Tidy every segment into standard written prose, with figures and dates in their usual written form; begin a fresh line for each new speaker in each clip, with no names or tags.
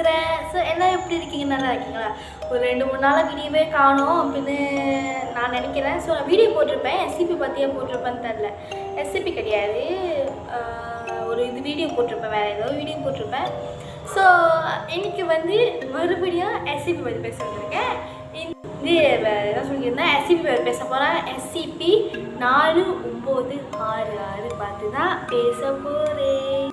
பேசுகிறேன். ஸோ எல்லாம் எப்படி இருக்கீங்க? நல்லா இருக்கீங்களா? ஒரு 2-3 நாளாக வீடியோவே காணோம் அப்படின்னு நான் நினைக்கிறேன். ஸோ நான் வீடியோ போட்டிருப்பேன், எஸ்சிபி பற்றியே போட்டிருப்பேன்னு தெரில. எஸ்சிபி கிடையாது, ஒரு வீடியோ போட்டிருப்பேன், வேறு ஏதோ வீடியோ போட்டிருப்பேன். ஸோ இன்றைக்கி மறுபடியும் எஸ்சிபி பற்றி பேச வந்திருக்கேன். என்ன சொல்லியிருந்தேன், எஸ்சிபி பேச போகிறேன். SCP 4966 பார்த்து தான் பேச போகிறேன்.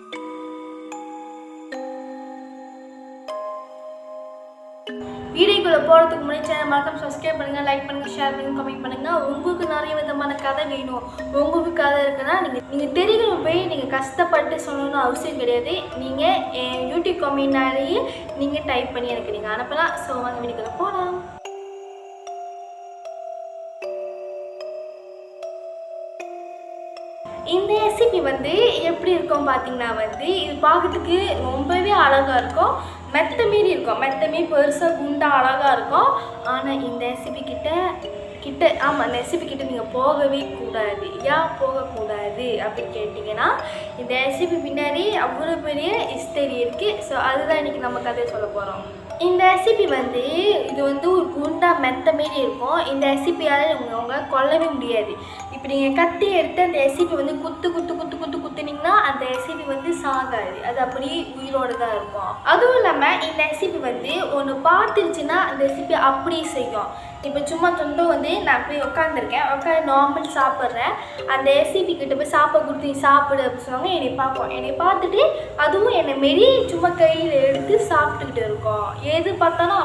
வீடியோக்குள்ளே போகிறதுக்கு முன்னாடி சேனல் மறக்காம சப்ஸ்கிரைப் பண்ணுங்கள், லைக் பண்ணுங்கள், ஷேர் பண்ணுங்கள், கமெண்ட் பண்ணுங்கள். உங்களுக்கு நிறைய விதமான கதை வேணும், உங்களுக்கு கதை இருக்குன்னா நீங்கள் தெரிகிற போய் நீங்கள் கஷ்டப்பட்டு சொல்லணும்னு அவசியம் கிடையாது. நீங்கள் என் யூடியூப் கமெண்ட்னாலேயே நீங்கள் டைப் பண்ணி எனக்கு நீங்கள் அனுப்பலாம். ஸோ வாங்க வீடியோக்குள்ளே போகலாம். இந்த SCP எப்படி இருக்கும் பார்த்தீங்கன்னா இது பார்க்கறதுக்கு ரொம்பவே அழகாக இருக்கும். மெத்த மீறி இருக்கும், மெத்த மீறி பெருசாக குண்டாக அழகாக இருக்கும். ஆனால் இந்த SCP கிட்ட ஆமாம், அந்த SCP கிட்ட நீங்கள் போகவே கூடாது. ஏன் போகக்கூடாது அப்படின்னு கேட்டிங்கன்னா, இந்த SCP பின்னாடி அவ்வளோ பெரிய ஹிஸ்டரி இருக்குது. ஸோ அதுதான் இன்றைக்கி நம்ம கதையை சொல்ல போகிறோம். இந்த SCP இது ஒரு குண்டா மெத்த மாரி இருக்கும். இந்த SCPயால் உங்களை கொல்லவே முடியாது. இப்போ நீங்கள் கத்தி எடுத்து அந்த SCP குத்துனீங்கன்னா அந்த SCP சாகாது, அது அப்படியே உயிரோடு தான் இருக்கும். அதுவும் இல்லாமல் இந்த SCP ஒன்று பார்த்துருச்சுன்னா அந்த SCP அப்படியே செய்யும். இப்போ சும்மா நான் போய் உட்காந்து நார்மல் சாப்பிட்றேன், அந்த SCP கிட்ட போய் சாப்பாடு கொடுத்து நீ சாப்பிடு அப்படின்னு சொன்னாங்க. என்னை பார்ப்போம், என்னை பார்த்துட்டு அதுவும் என்னை மாரி சும்மா கையில் எடுத்து சாப்பிட்டுக்கிட்டு இருக்கும். எது பார்த்தாலும்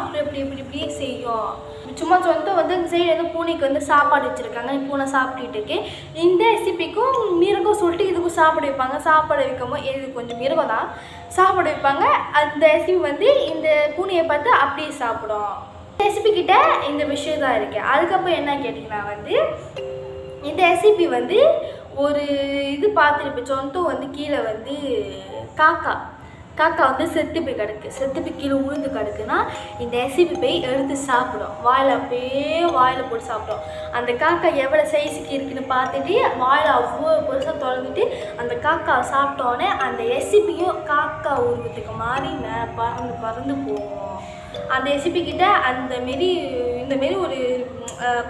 இப்படியே செய்யும். சும்மா இந்த சைடு பூனைக்கு சாப்பாடு வச்சுருக்காங்க, பூனை சாப்பிட்டுட்டு இருக்கு. இந்த SCPக்கும் மிருகம் சொல்லிட்டு இதுக்கும் சாப்பிட வைப்பாங்க. சாப்பாடு வைக்கும்போது இது கொஞ்சம் மிருகம் தான் சாப்பிட வைப்பாங்க. அந்த SCP இந்த பூனையை பார்த்து அப்படியே சாப்பிடும். SCP கிட்ட இந்த விஷயம் தான் இருக்குது. அதுக்கப்புறம் என்ன கேட்டிங்கன்னா இந்த SCP ஒரு இது பார்த்துட்டு கீழே காக்கா செத்து போய் கிடக்கு, செத்து போய் கீழே உழுந்து கிடக்குன்னா இந்த SCP போய் எடுத்து சாப்பிடும். வாயில் போட்டு சாப்பிடும். அந்த காக்கா எவ்வளோ சைஸுக்கு இருக்குன்னு பார்த்துட்டு வாயில் அவ்வளோ பெருசாக திறந்துட்டு அந்த காக்கா சாப்பிட்டோன்னே அந்த SCPயும் காக்கா உருவத்துக்கு மாறி பறந்து போகும். அந்த SCP கிட்ட இந்த மாரி ஒரு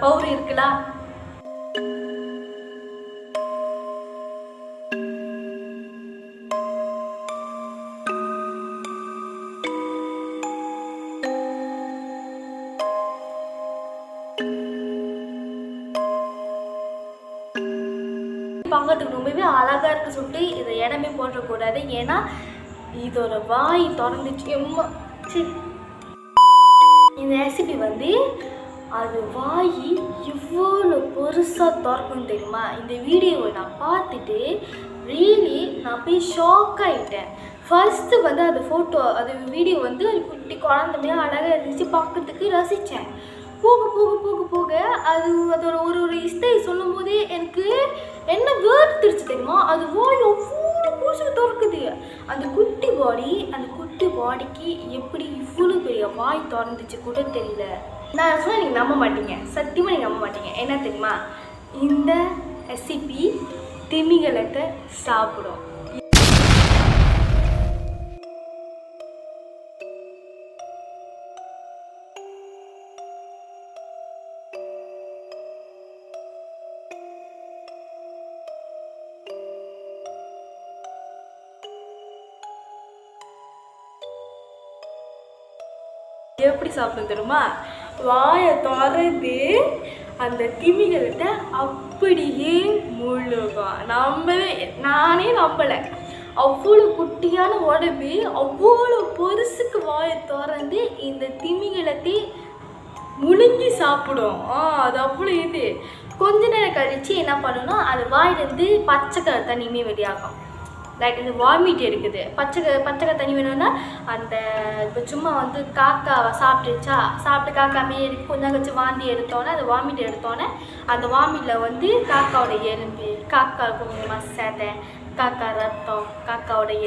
பவர் இருக்குல்ல. பார்க்கறதுக்கு ரொம்பவே அழகாக இருக்கு சொல்லிட்டு இதை இடமே போடக்கூடாது. ஏன்னா இதோட வாய் திறந்துச்சு. இந்த SCP அது வாய் இவ்வளோ பெருசாக திறக்குன்னு தெரியுமா? இந்த வீடியோவை நான் பார்த்துட்டு ரியலி நான் போய் ஷாக் ஆகிட்டேன். ஃபர்ஸ்ட்டு அது ஃபோட்டோ அது வீடியோ அது குட்டி குழந்தைமே அழகாக இருந்துச்சு, பார்க்குறதுக்கு ரசித்தேன். போக அதோட ஒரு ஹிஸ்டரி சொல்லும் போதே எனக்கு என்ன வேர்த்துருச்சு தெரியுமா? அது வாய் அவ்வளோ பூசு திறக்குது. அந்த குட்டி பாடிக்கு எப்படி இவ்வளோ பெரிய வாய் திறந்துச்சு கூட தெரியல. நான் சொன்னால் நீங்கள் நம்ப மாட்டீங்க, சத்தியமாக நீங்கள் நம்ப மாட்டீங்க. என்ன தெரியுமா? இந்த SCP திமிங்கலத்தை சாப்பிடும். எப்படி சாப்பிடும் தெரியுமா? வாயை திறந்து அந்த திமிங்கலத்தை அப்படியே முழுகும். நானே நம்பலை. அவ்வளோ குட்டியான உடம்பு அவ்வளோ பெருசுக்கு வாயை திறந்து இந்த திமிங்கலத்தை முழுங்கி சாப்பிடும். அது அவ்வளோ இது. கொஞ்ச நேரம் கழித்து என்ன பண்ணணும்னா அது வாயிலேருந்து பச்சை கலர் தண்ணியுமே வெளியாகும். லைக் இந்த வாமிட் எடுக்குது. பச்சை தண்ணி வேணும்னா அந்த இப்போ சும்மா காக்காவை சாப்பிட்டு காக்காமே எடுத்து கொஞ்சம் கழிச்சு வாந்தி எடுத்தோன்னே அந்த வாமிட் எடுத்தோன்னே அந்த வாமிட்டில் காக்காவோட எலும்பு, காக்கா கொஞ்சமாக சேதை, காக்கா ரத்தம், காக்காவுடைய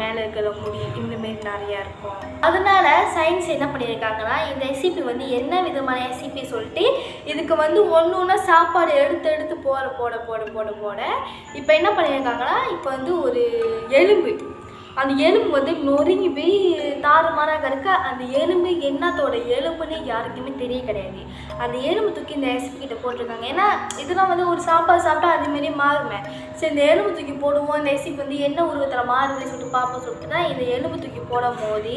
மேலே இருக்கிற முடி இந்தமாரி நிறையா இருக்கும். அதனால சயின்ஸ் என்ன பண்ணியிருக்காங்கன்னா இந்த SCP என்ன விதமான SCP சொல்லிட்டு இதுக்கு ஒன்று ஒன்றா சாப்பாடு எடுத்து போட இப்போ என்ன பண்ணியிருக்காங்கன்னா இப்போ ஒரு எலும்பு அந்த எலும்பு வந்து நொறுங்கி போய் தாறுமாறாக இருக்க. அந்த எலும்பு என்னத்தோட எலும்புன்னு யாருக்குமே தெரிய கிடையாது. அந்த எலும்பு தூக்கி இந்த எஸ்பி கிட்ட போட்டிருக்காங்க. ஏன்னா இதெல்லாம் வந்து ஒரு சாப்பாடு சாப்பிட்டா அதுமாரியே மாறுமே. சரி இந்த எலும்பு தூக்கி போடுவோம், இந்த எஸ்பி வந்து என்ன உருவத்தில் மாறுதுன்னு சொல்லிட்டு பார்ப்போம் சொல்லிட்டு தான் இந்த எலும்பு தூக்கி போடும் போது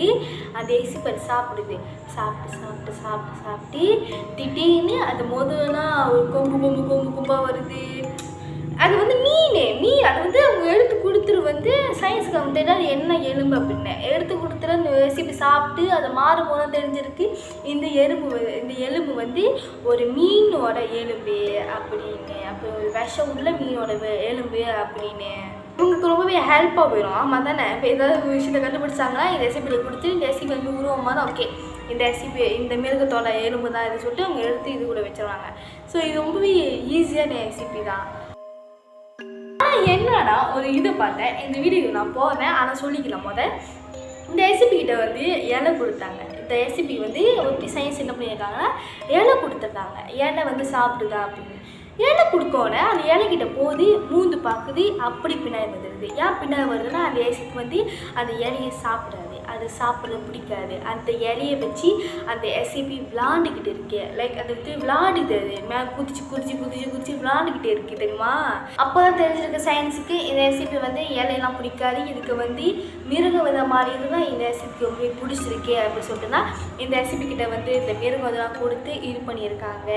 அந்த எஸ்பி அது சாப்பிடுது. சாப்பிட்டு திடீர்னு அந்த முதலாம் ஒரு கொம்பா வருது. அது வந்து மீன் அது வந்து அவங்க எடுத்து கொடுத்துரு வந்து சயின்ஸுக்கு அவங்க தெரியாது என்ன எலும்பு அப்படின்னு எடுத்து கொடுத்துரு. அந்த ரெசிபி சாப்பிட்டு அதை மாறும் போது தெரிஞ்சிருக்கு இந்த எலும்பு வந்து ஒரு மீனோட எலும்பு அப்படின்னு, அப்போ ஒரு விஷம் உள்ள மீனோட எலும்பு அப்படின்னு இவங்களுக்கு ரொம்பவே ஹெல்ப்பாக போயிடும். ஆமாம் தானே? இப்போ ஏதாவது விஷயத்தை கண்டுபிடிச்சாங்கன்னா இந்த ரெசிபியில் கொடுத்து இந்த ரெசிபி வந்து உருவமாக தான் ஓகே இந்த ரெசிபி இந்த மிருகத்தோட எலும்பு தான் இது சொல்லிட்டு அவங்க எடுத்து இது கூட வச்சுருவாங்க. ஸோ இது ரொம்பவே ஈஸியான ரெசிபி தான். ஆனால் என்னன்னா ஒரு இது பார்த்தேன், இந்த வீடியோ நான் போகிறேன் ஆனால் சொல்லிக்கலாம் இந்த ரெசிபி கிட்ட வந்து இலை கொடுத்தாங்க. இந்த ரெசிபி வந்து ஒரு சயின்ஸ் என்ன பண்ணியிருக்காங்கன்னா இலை கொடுத்துருக்காங்க. இலை வந்து சாப்பிடுதா அப்படின்னு இலை கொடுக்கோட அந்த இலைக்கிட்ட போது மூந்து பார்க்குது, அப்படி பின்னாடி வந்துடுது. ஏன் பின்னாடி வருதுன்னா அந்த ரெசிபி வந்து அந்த இலையை சாப்பிடாது, அது சாப்பிட பிடிக்காது. அந்த இலையை வச்சு அந்த ரெசிபி விளாண்டுக்கிட்டு இருக்கு. லைக் அது வந்து விளாடுது, அது மேலே குதிச்சு விளாண்டுக்கிட்டே இருக்குது தெரியுமா? அப்போ தான் தெரிஞ்சிருக்கு சயின்ஸுக்கு இந்த ரெசிபி வந்து இலையெல்லாம் பிடிக்காது, இதுக்கு வந்து மிருக வித மாதிரி இருந்தால் இந்த ரெசிபிக்கு ரொம்ப பிடிச்சிருக்கு அப்படின்னு சொல்லிட்டுனா இந்த ரெசிபி கிட்ட வந்து இந்த மிருகம் இதெல்லாம் கொடுத்து இது பண்ணியிருக்காங்க.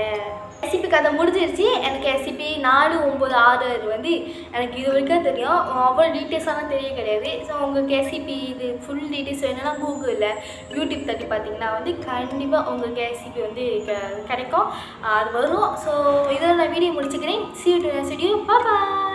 ரெசிபி கதை முடிஞ்சிருச்சு. எனக்கு ரெசிபி 496 வந்து எனக்கு இது வரைக்கும் தெரியும், அவ்வளோ டீட்டெயில்ஸாலாம் தெரிய கிடையாது. ஸோ உங்களுக்கு ரெசிபி இது ஃபுல் டீட்டெயில்ஸ் வேணும்னா கூகுளில் யூடியூப் தட்டி பார்த்தீங்கன்னா வந்து கண்டிப்பாக உங்களுக்கு ரெசிபி வந்து கிடைக்கும், அது வரும். ஸோ இதில் நான் வீடியோ முடிச்சுக்கிறேன். See you to the next video. Bye bye.